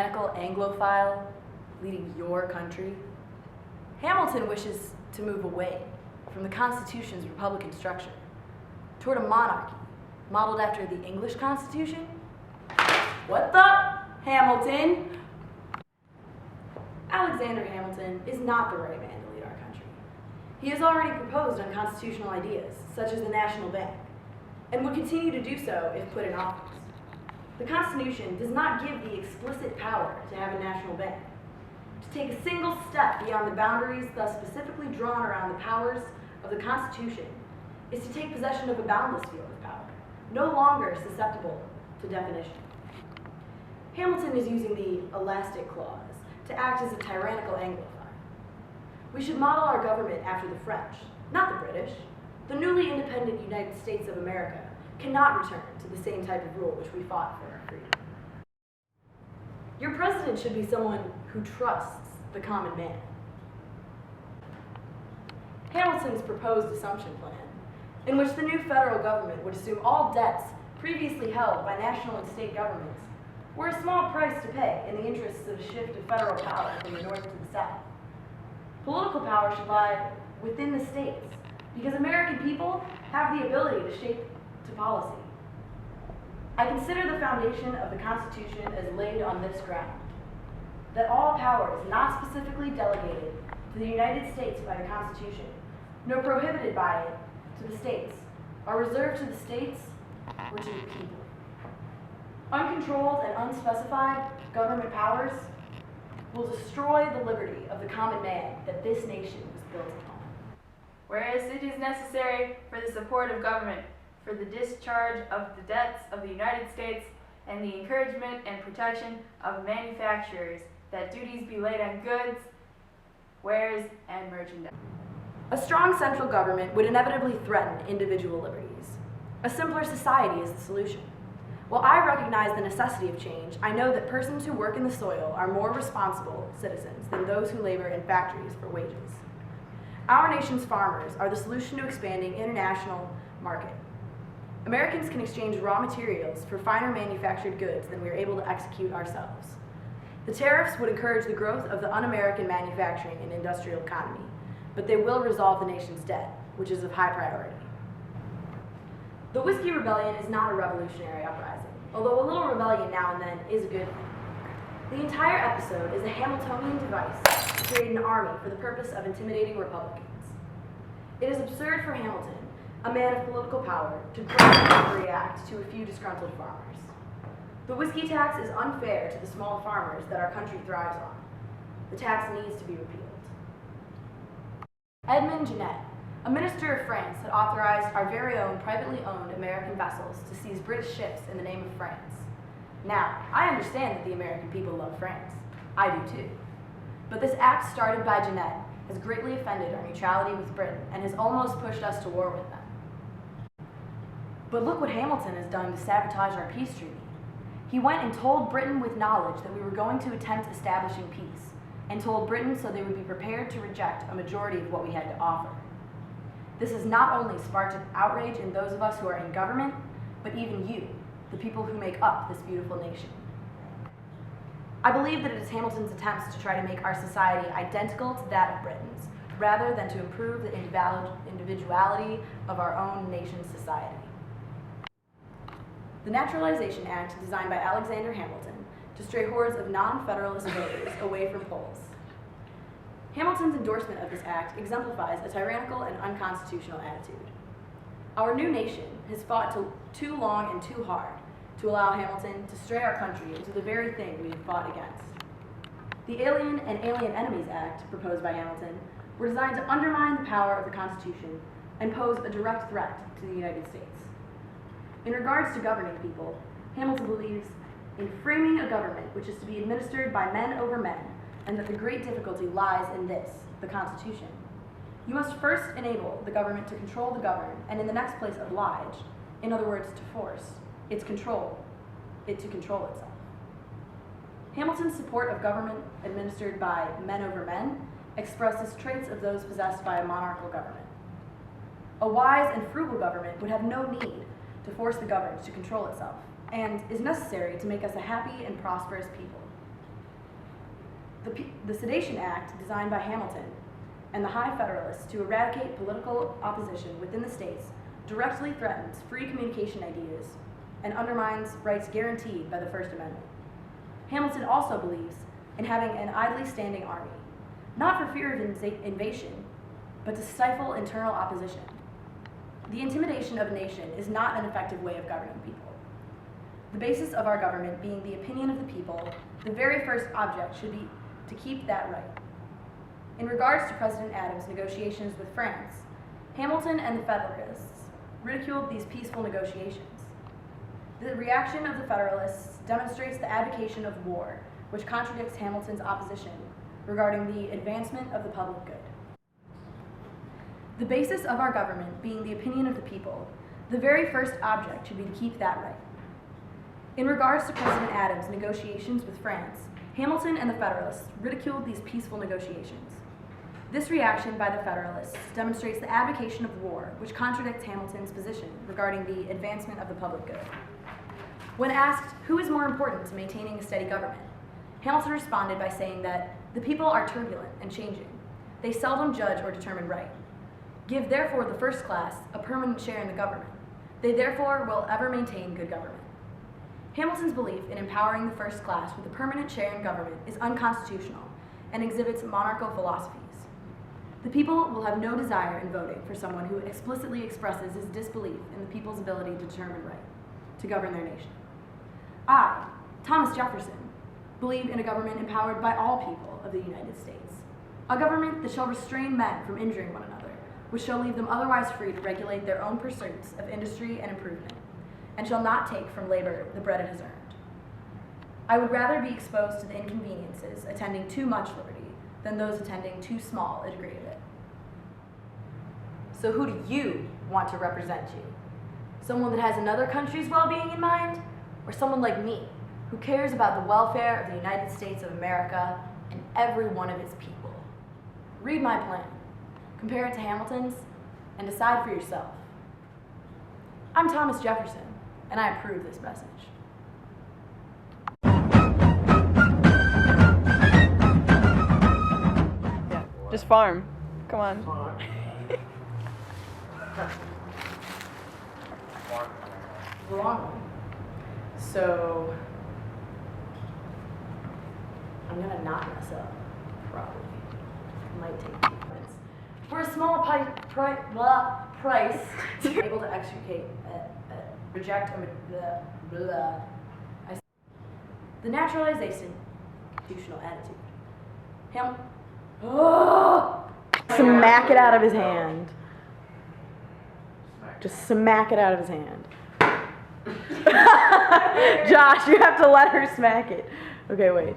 tyrannical Anglophile leading your country? Hamilton wishes to move away from the Constitution's Republican structure toward a monarchy modeled after the English Constitution. What the? Hamilton? Alexander Hamilton is not the right man to lead our country. He has already proposed unconstitutional ideas, such as the National Bank, and would continue to do so if put in office. The Constitution does not give the explicit power to have a national bank. To take a single step beyond the boundaries thus specifically drawn around the powers of the Constitution is to take possession of a boundless field of power, no longer susceptible to definition. Hamilton is using the elastic clause to act as a tyrannical Anglophile. We should model our government after the French, not the British. The newly independent United States of America cannot return to the same type of rule which we fought for our freedom. Your president should be someone who trusts the common man. Hamilton's proposed assumption plan, in which the new federal government would assume all debts previously held by national and state governments, were a small price to pay in the interests of a shift of federal power from the north to the south. Political power should lie within the states, because American people have the ability to shape to policy. I consider the foundation of the Constitution as laid on this ground, that all powers not specifically delegated to the United States by the Constitution, nor prohibited by it to the states, are reserved to the states or to the people. Uncontrolled and unspecified government powers will destroy the liberty of the common man that this nation was built upon. Whereas it is necessary for the support of government, for the discharge of the debts of the United States, and the encouragement and protection of manufacturers, that duties be laid on goods, wares, and merchandise. A strong central government would inevitably threaten individual liberties. A simpler society is the solution. While I recognize the necessity of change, I know that persons who work in the soil are more responsible citizens than those who labor in factories for wages. Our nation's farmers are the solution to expanding international market. Americans can exchange raw materials for finer manufactured goods than we are able to execute ourselves. The tariffs would encourage the growth of the un-American manufacturing and industrial economy, but they will resolve the nation's debt, which is of high priority. The Whiskey Rebellion is not a revolutionary uprising, although a little rebellion now and then is a good thing. The entire episode is a Hamiltonian device to create an army for the purpose of intimidating Republicans. It is absurd for Hamilton, a man of political power, to grudgingly overreact to a few disgruntled farmers. The whiskey tax is unfair to the small farmers that our country thrives on. The tax needs to be repealed. Edmond Genet, a minister of France, had authorized our very own privately owned American vessels to seize British ships in the name of France. Now, I understand that the American people love France. I do too. But this act started by Genet has greatly offended our neutrality with Britain and has almost pushed us to war with them. But look what Hamilton has done to sabotage our peace treaty. He went and told Britain with knowledge that we were going to attempt establishing peace, and told Britain so they would be prepared to reject a majority of what we had to offer. This has not only sparked outrage in those of us who are in government, but even you, the people who make up this beautiful nation. I believe that it is Hamilton's attempts to try to make our society identical to that of Britain's, rather than to improve the individuality of our own nation's society. The Naturalization Act, designed by Alexander Hamilton, to stray hordes of non-federalist voters away from polls. Hamilton's endorsement of this act exemplifies a tyrannical and unconstitutional attitude. Our new nation has fought too long and too hard to allow Hamilton to stray our country into the very thing we have fought against. The Alien and Alien Enemies Act, proposed by Hamilton, were designed to undermine the power of the Constitution and pose a direct threat to the United States. In regards to governing people, Hamilton believes in framing a government which is to be administered by men over men, and that the great difficulty lies in this, the Constitution. You must first enable the government to control the governed, and in the next place oblige, in other words, to force, it to control itself. Hamilton's support of government administered by men over men expresses traits of those possessed by a monarchical government. A wise and frugal government would have no need to force the governed to control itself, and is necessary to make us a happy and prosperous people. The Sedation Act, designed by Hamilton and the High Federalists to eradicate political opposition within the states, directly threatens free communication ideas and undermines rights guaranteed by the First Amendment. Hamilton also believes in having an idly standing army, not for fear of invasion, but to stifle internal opposition. The intimidation of a nation is not an effective way of governing people. The basis of our government being the opinion of the people, the very first object should be to keep that right. In regards to President Adams' negotiations with France, Hamilton and the Federalists ridiculed these peaceful negotiations. The reaction of the Federalists demonstrates the advocation of war, which contradicts Hamilton's opposition regarding the advancement of the public good. The basis of our government being the opinion of the people, the very first object should be to keep that right. In regards to President Adams' negotiations with France, Hamilton and the Federalists ridiculed these peaceful negotiations. This reaction by the Federalists demonstrates the advocation of war, which contradicts Hamilton's position regarding the advancement of the public good. When asked who is more important to maintaining a steady government, Hamilton responded by saying that the people are turbulent and changing. They seldom judge or determine right. Give therefore the first class a permanent share in the government. They therefore will ever maintain good government. Hamilton's belief in empowering the first class with a permanent share in government is unconstitutional and exhibits monarchical philosophies. The people will have no desire in voting for someone who explicitly expresses his disbelief in the people's ability to determine right, to govern their nation. I, Thomas Jefferson, believe in a government empowered by all people of the United States, a government that shall restrain men from injuring one another, which shall leave them otherwise free to regulate their own pursuits of industry and improvement, and shall not take from labor the bread it has earned. I would rather be exposed to the inconveniences attending too much liberty than those attending too small a degree of it. So who do you want to represent you? Someone that has another country's well-being in mind? Or someone like me, who cares about the welfare of the United States of America and every one of its people? Read my plan, compare it to Hamilton's, and decide for yourself. I'm Thomas Jefferson, and I approve this message. Yeah, just farm. Come on. The long one. So, I'm gonna not mess up, probably. It might take 2 minutes. For a small price, to be able to extricate, reject, the naturalization, constitutional attitude. Smack it out of his hand. Just smack it out of his hand. Josh, you have to let her smack it. Okay, wait.